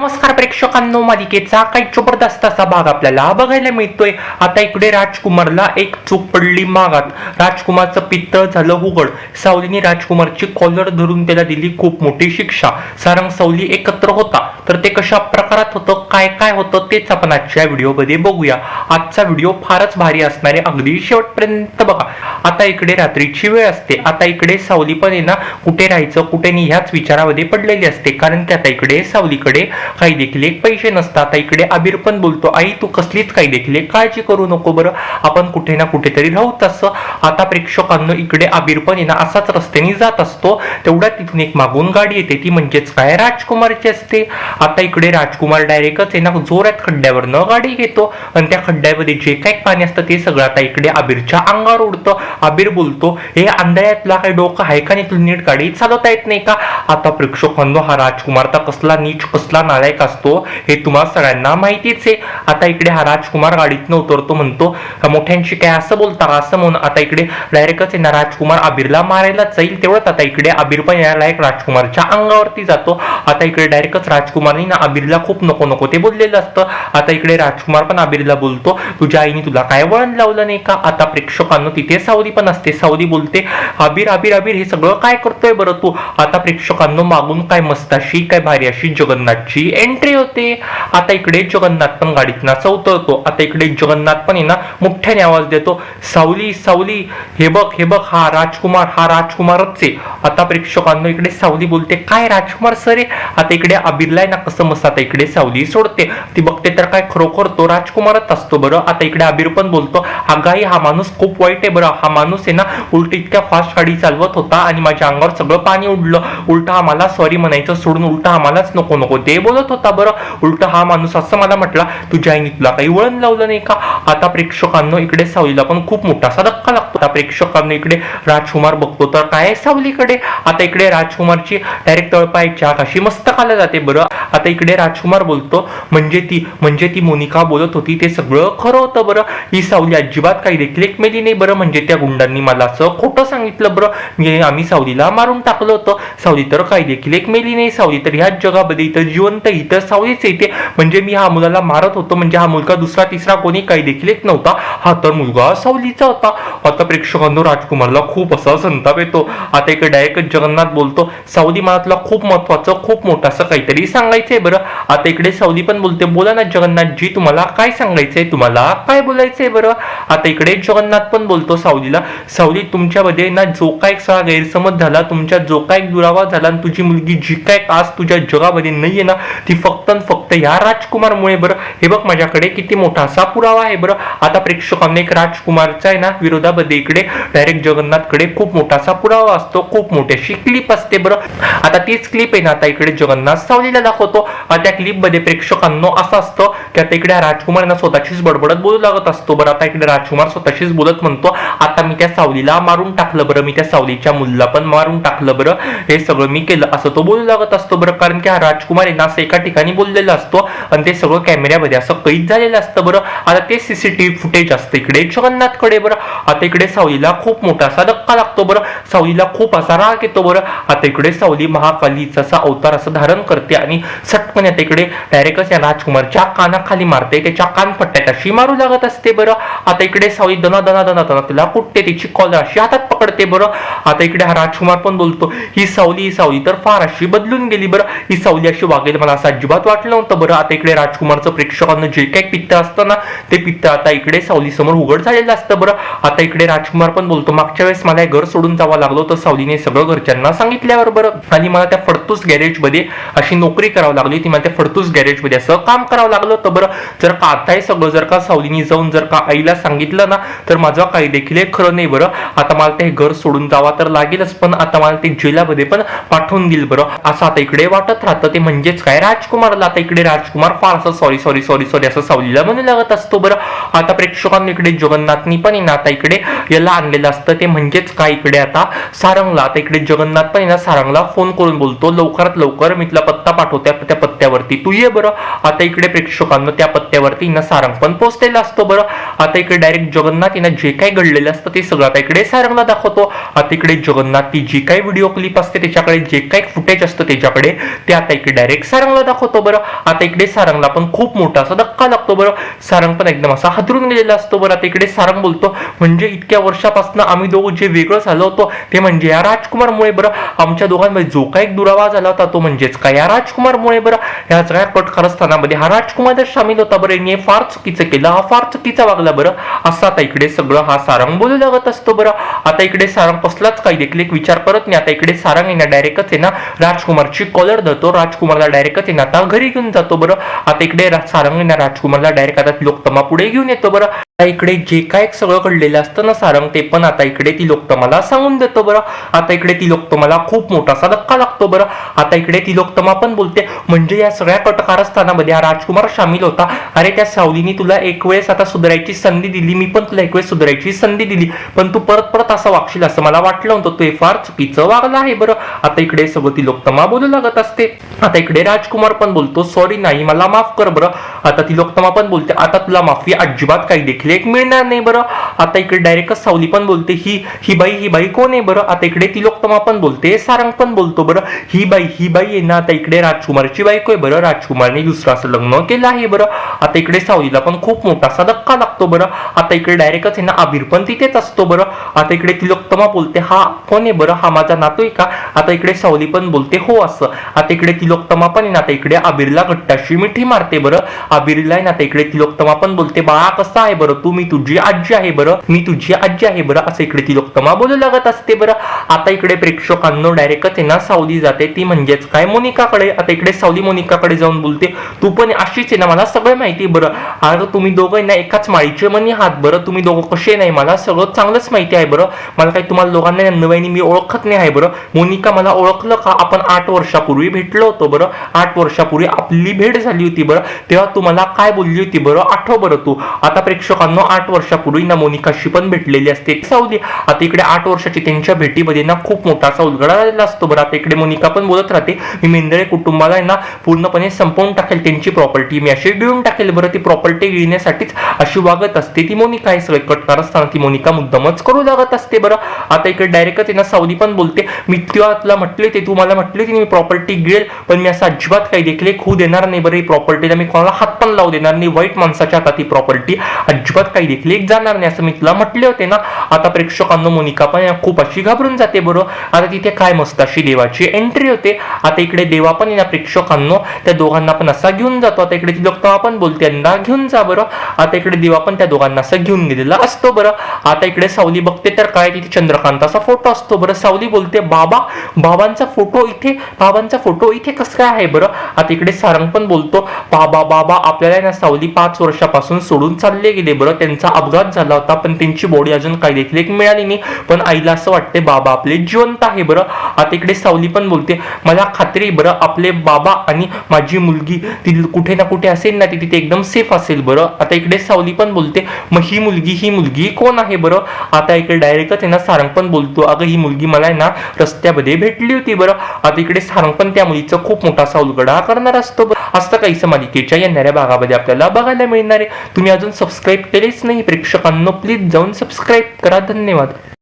नमस्कार प्रेक्षकांनो, मालिकेचा काही जबरदस्त असा भाग आपल्याला बघायला मिळतोय. आता इकडे राजकुमारला एक चूक पडली मागात. राजकुमारचं पित्तळ झालं उघड. सावलीने राजकुमारची कॉलर धरून त्याला दिली खूप मोठी शिक्षा. सारंग सावली एकत्र होता, तर ते कशा प्रकारात होतं, काय काय होतं तेच आपण आजच्या व्हिडिओमध्ये बघूया. आजचा व्हिडिओ फारच भारी असणार आहे, अगदी शेवटपर्यंत बघा. आता इकडे रात्रीची वेळ असते. आता इकडे सावली पण आहे ना, कुठे राहायचं कुठे नाही ह्याच विचारामध्ये पडलेली असते, कारण की आता इकडे सावलीकडे काही देखील एक पैसे नसतात. आता इकडे अबीर पण बोलतो, आई तू कसलीच काही देखील काळजी करू नको बरं, आपण कुठे ना कुठेतरी राहू तसं. आता प्रेक्षकांनो इकडे अबीर पण आहे ना असाच रस्त्याने जात असतो, तेवढ्या तिथून एक मागून गाडी येते, ती म्हणजेच काय राजकुमारची असते. आता इकडे राजकुमार डायरेक्टच आहे ना जोरात खड्ड्यावरनं गाडी घेतो आणि त्या खड्ड्यामध्ये जे काही पाणी असतं ते सगळं आता इकडे अबीरच्या अंगावर उडतं. अबीर बोलतो, हे अंधाऱ्यातला काही डोकं आहे का नाही, तुला नीट गाडी चालवता येत नाही का. आता प्रेक्षकांनो हा राजकुमार तर कसला नीच कसला नालायक असतो हे तुम्हाला सगळ्यांना माहितीच आहे. आता इकडे हा राजकुमार गाडीतनं उतरतो, म्हणतो मोठ्यांशी काय असं बोलता का, असं म्हणून आता इकडे डायरेक्टच आहे ना राजकुमार अबीरला मारायला जाईल. तेवढंच आता इकडे अबीर पण यायला एक राजकुमारच्या अंगावरती जातो. आता इकडे डायरेक्टच राजकुमारने ना अबीरला खूप नको नको ते बोललेलं असतं. आता इकडे राजकुमार पण अबीरला बोलतो, तुझ्या आईने तुला काय वळण लावलं नाही का. आता प्रेक्षकांनो तिथे सावली पण असते. सावली बोलते, अबीर अबीर अबीर हे सगळं काय करतोय बरं तू. आता प्रेक्षकांनो मागून काय मस्त अशी काय भारी अशी जगन्नाथची एंट्री होते. आता इकडे जगन्नाथ पण गाडीतनं असं उतरतो. आता इकडे जगन्नाथ पण आहे ना मोठ्याने आवाज देतो, सावली सावली हे बघ हा राजकुमारच आहे. आता प्रेक्षकांनो इकडे सावली बोलते, काय राजकुमार सर आहे. आता इकडे अबीरला आहे ना कसं मस्त आता इकडे सावली सोडते, ती बघते तर काय खरोखर तो राजकुमारच असतो बरं. आता इकडे अबीर पण बोलतो, अगाई हा माणूस खूप वाईट आहे बरं, हा माणूस आहे ना उलट इतक्या फास्ट गाडी चालवत होता आणि माझ्या अंगावर सगळं पाणी उडलं, उलट आम्हाला सॉरी म्हणायचं सोडून उलट आम्हालाच नको नको ते बोलत होता बरं. उलट हा माणूस असं मला म्हटला, तुझ्या आईने तुला काही वळण लावलं नाही का. आता प्रेक्षकांनो इकडे सावलीला पण खूप मोठासा धक्का लागतो. आता प्रेक्षकांनो इकडे राजकुमार बघतो तर काय सावलीकडे. आता इकडे राजकुमारची डायरेक्ट तळपायच्या कशी मस्त खाल्ला जाते बरं. आता इकडे राजकुमार बोलतो, म्हणजे ती मोनिका बोलत होती ते सगळं खरं होतं बरं, ही सावली अजिबात काही देखील एक मेली नाही बरं, म्हणजे त्या गुंडांनी मला असं खोटं सांगितलं बरं, आम्ही सावलीला मारून टाकलं होतं, सावली तर काही देखील एक मेली नाही, सावली तर ह्याच जगामध्ये इथं जिवंत इथं सावलीच येते, म्हणजे मी हा मुलाला मारत होतो, म्हणजे हा मुलगा दुसरा तिसरा कोणी काही देखील एक नव्हता, हा तर मुलगा सावलीचा होता. आता प्रेक्षकांनो राजकुमारला खूप असा संताप येतो. आता इकडे डायरेक्ट जगन्नाथ बोलतो, सावली मला तुला खूप महत्वाचं खूप मोठं असं काहीतरी सांगायचंय बरं. आता इकडे सावली पण बोलते, बोला ना जगन्नाथजी, तुम्हाला काय सांगायचंय, तुम्हाला काय बोलायचंय बरं. आता इकडे जगन्नाथ पण बोलतो सावलीला, सावली तुमच्यामध्ये ना जो काय गैरसमज झाला, तुमच्या जो काय दुरावा झाला, तुझी मुलगी जी काय आज तुझ्या जगामध्ये नाहीये ना, ती फक्त या राजकुमारमुळे बरं. हे बघ माझ्याकडे किती मोठा असा पुरावा आहे बरं. आता प्रेक्षकांना एक राजकुमारचा आहे ना विरोधामध्ये इकडे डायरेक्ट जगन्नाथकडे खूप मोठा असा पुरावा असतो, खूप मोठ्याशी क्लिप असते बरं. आता तीच क्लिप आहे ना आता इकडे जगन्नाथ सावलीला दाखवतो. त्या क्लिप मध्ये प्रेक्षकांनो असं असतं की आता इकडे राजकुमार ना स्वतःशीच बडबडत बोलू लागत असतो बरं. आता इकडे राजकुमार स्वतःशीच बोलत म्हणतो, आता मी त्या सावलीला मारून टाकलं बरं, मी त्या सावलीच्या मुलीला पण मारून टाकलं बरं, हे सगळं मी केलं असं तो बोलू लागत असतो बरं. कारण की हा राजकुमार आहे ना असं एका ठिकाणी बोललेलं असतो आणि ते सगळं कॅमेऱ्यामध्ये असं कैद झालेलं असतं बरं. आता ते सीसीटीव्ही फुटेज असतं इकडे जगन्नाथकडे बरं. आता इकडे सावलीला खूप मोठा असा धक्का लागतो बरं, सावलीला खूप असा राग येतो बरं. आता इकडे सावली महाकालीचा असा अवतार असं धारण करते आणि सटकन आता इकडे डायरेक्टच या राजकुमारच्या कानाखाली मारते, त्याच्या कानपट्ट्यात अशी मारू लागत असते बरं. आता इकडे सावली दना दना दना दना तिला कुठते, तिची कॉलर अशी हातात पकडते बरं. आता इकडे हा राजकुमार पण बोलतो, ही सावली तर फार अशी बदलून गेली बरं, ही सावली अशी वागेल मला असं अजिबात वाटलं नव्हतं बरं. आता इकडे राजकुमारचं प्रेक्षकांना जे काही पित्त असतं ना ते पित्त आता इकडे सावली समोर उघड झालेलं असतं बरं. आता इकडे राजकुमार पण बोलतो, मागच्या वेळेस मला घर सोडून जावं लागलं तर सावलीने सगळं घरच्यांना सांगितल्यावर बरं, आणि मला त्या फडतूस गॅरेज मध्ये अशी नोकरी करावी लागली, ती मला त्या फडतूस गॅरेज मध्ये असं काम करावं लागलं होतं बरं. जर का आता हे सगळं जर का सावलीने जाऊन जर का आईला सांगितलं ना तर माझं काही देखील खरं नाही बरं. आता मला ते घर सोडून जावा तर लागेलच, पण आता मला ते जेलामध्ये पण पाठवून दिल बरं, असं आता इकडे वाटत राहतं. ते म्हणजेच काय राजकुमारला. आता इकडे राजकुमार फार असं सॉरी सॉरी सॉरी सॉरी असं सावलीला म्हणू लागत असतो बरं. आता प्रेक्षकांना इकडे जगन्नाथनी पण ना आता इकडे याला आणलेलं असतं, ते म्हणजेच काय इकडे आता सारंगला. आता इकडे जगन्नाथ पण ना सारंगला फोन करून बोलतो, लवकरात लवकर मी तुला पत्ता पाठवते, त्या पत्त्यावरती तू ये बरं. आता इकडे प्रेक्षकांनो त्या पत्त्यावरती ना सारंग पण पोहोचलेला असतो बरं. आता इकडे डायरेक्ट जगन्नाथ यांना जे काही घडलेलं असतं ते सगळं आता इकडे सारंगला दाखवतो. आता इकडे जगन्नाथ ती जी काही व्हिडिओ क्लिप असते त्याच्याकडे जे काही फुटेज असतं त्याच्याकडे ते आता इकडे डायरेक्ट सारंगला दाखवतो बरं. आता इकडे सारंगला पण खूप मोठा असा धक्का लागतो बरं. सारंग पण एकदम असा हादरून गेलेला असतो बरं. आता इकडे सारंग बोलतो म्हणजे इतक्या वर्षापासून आम्ही दोघं जे वेगळं झालो होतो ते म्हणजे या राजकुमारमुळे बरं. आमच्या दोघांमध्ये जो काही दुरावा झाला होता तो म्हणजेच काय या राजकुमारमुळे बरं. या सगळ्या कटकारस्थानामध्ये हा राजकुमार सामील होता बरं. यांनी फार चुकीचं केलं, हा फार चुकीचा वागला बरं. असं आता इकडे सगळं हा सारंग बोलू लागत असतो बरं. आता इकडे सारंग कसलाच काही देखील एक विचार करत नाही. आता इकडे सारंग यांना डायरेक्टच आहे ना राजकुमारची कॉलर धरतो. राजकुमारला डायरेक्टच आहे ना आता घरी घेऊन जातो बरं. आता इकडे सारंग यांना राजकुमारला डायरेक्ट आता लोकतमा पुढे घेऊन येतो बरं. आता इकडे जे काय सगळं घडलेलं असतं ना सारंग ते पण आता इकडे ती लोकतमाला सांगून देतो बरं. आता इकडे ती लोकतमाला खूप मोठासा धक्का लागतो बरं. आता इकडे ती लोकतमा पण बोलते म्हणजे या सगळ्या कटकारस्थानामध्ये हा राजकुमार सामील होता. अरे त्या सावलीने तुला एक वेळेस आता सुधारायची संधी दिली, मी पण तुला एक वेळेस सुधारायची संधी दिली, पण तू परत परत असं वागशील असं मला वाटलं होतं. तू फार चुकीचं वागला आहे बरं. आता इकडे सगळं ती लोकतमा बोलू लागत असते. आता इकडे राजकुमार पण बोलतो सॉरी नाही मला माफ कर बरं. आता ती लोकतमा पण बोलते आता तुला माफी अजिबात काही देखील एक मिळणार नाही बरं. आता इकडे डायरेक्ट सावली पण बोलते ही बाई कोण आहे बरं. आता इकडे ती लोकतमा पण बोलते, सारंग पण बोलतो बरं ही बाई आहे ना आता इकडे राजकुमारची बायको आहे बरं. राजकुमारने दुसरं असं लग्न केलं आहे बरं. आता इकडे सावलीला पण खूप मोठासा धक्का लागतो बरं. आता इकडे डायरेक्टच आहे ना अबीर पण तिथेच असतो बरं. आता इकडे ती लोकतमा बोलते हा कोण आहे बरं, हा माझा नातू आहे का. आता इकडे सावली पण बोलते हो असं. आता इकडे ती लोकतमा पण आहे ना आता इकडे अबीरला घट्टाशी मिठी मारते बरं. अबीरला आहे ना आता इकडे ती लोकतमा पण बोलते बाळा कसा आहे बरं तू, मी तुझी आजी आहे बरं, मी तुझी आजी आहे बरं. असं इकडे ती लोकतमा बोलू लागत असते बरं. आता इकडे प्रेक्षकांनो डायरेक्टच आहे ना सावली जाते ती म्हणजेच काय मोनिकाकडे. आता इकडे सावली मोनिकाकडे जाऊन बोलते तू पण अशीच आहे ना मला सगळं माहिती बरं. अरे तुम्ही दोघं ना एकाच माळीचे मनी आहात बरं. तुम्ही दोघं कसे नाही मला सगळं चांगलंच माहिती आहे बरं. मला काही तुम्हाला दोघांना नव्याने मी ओळखत नाही आहे बरं. मोनिका मला ओळखलं का, आपण 8 वर्षापूर्वी भेटलो होतो बरं. 8 वर्षापूर्वी आपली भेट झाली होती बरं. तेव्हा तू मला काय बोलली होती बरं आठव बरं तू. आता प्रेक्षकांनो 8 वर्षापूर्वी ना मोनिकाशी पण भेटलेली असते सावली. आता इकडे 8 वर्षाची त्यांच्या भेटीमध्ये ना खूप मोठा असा उलगडा झालेला असतो बरं. आता इकडे मोनिका पण बोलत राहते मी मेंदळे कुटुंबाला ना पूर्णपणे संपवून टाकेल, त्यांची प्रॉपर्टी मी अशी घेऊन टाकेल बरं. ती प्रॉपर्टी घेण्यासाठीच अशी वागत असते ती मोनिका आहे. सगळे कटकार असताना ती मोनिका मुद्दामच करू लागत असते बरं. आता इकडे डायरेक्टच ना सावली पण बोलते मी तुला म्हटले ते, तू मला म्हटले होती मी प्रॉपर्टी घेईल पण मी असं अजिबात काही देखील होऊ देणार नाही बरं. ही प्रॉपर्टीला मी कोणाला हात पण लावू देणार नाही. वाईट माणसाच्या हातात ही प्रॉपर्टी अजिबात काही देखील जाणार नाही असं मी तुला म्हटले होते ना. आता प्रेक्षकांनो मोनिका पण खूप अशी घाबरून जाते बरं. आता तिथे काय मस्त अशी देवाची एंट्री होते. आता इकडे देवा पण ना प्रेक्षकांनो त्या दोघांना पण असा घेऊन जातो. आता इकडे ती लोकतमा पण बोलते यांना घेऊन जा बरं. आता इकडे देवा पण त्या दोघांना असं घेऊन गेलेला असतो बरं. आता इकडे सावली बघते तर काय तिथे चंद्रकांताचा फोटो असतो बरं. सावली बोलते बाबांचा फोटो इथे कसं काय आहे बरं. आता इकडे सारंग पण बोलतो बाबा आपल्याला ना सावली 5 वर्षापासून सोडून चालले गेले बरं. त्यांचा अपघात झाला होता पण त्यांची बॉडी अजून काही देखील एक मिळाली नाही, पण आईला असं वाटते बाबा आपले जिवंत आहे बरं. आता इकडे सावली पण बोलते मला खात्री बरं आपले बाबा आणि माझी मुलगी ती कुठे ना कुठे असेल ना ती तिथे एकदम सेफ असेल बरं. आता इकडे सावली पण बोलते मग ही मुलगी कोण आहे बरं. आता इकडे डायरेक्टच आहे ना सारंग पण बोलतो अगं ही मुलगी मला आहे ना रस्त्यामध्ये भेटली होती बरं. आता इकडे सारंग पण त्या मुलीचं खूप मोठा असा उलगडा करणार असतो बरं. असं काही मालिकेच्या येणाऱ्या भागामध्ये आपल्याला बघायला मिळणार आहे. तुम्ही अजून सबस्क्राईब केलेच नाही प्रेक्षकांनो प्लीज जाऊन सबस्क्राईब करा. धन्यवाद.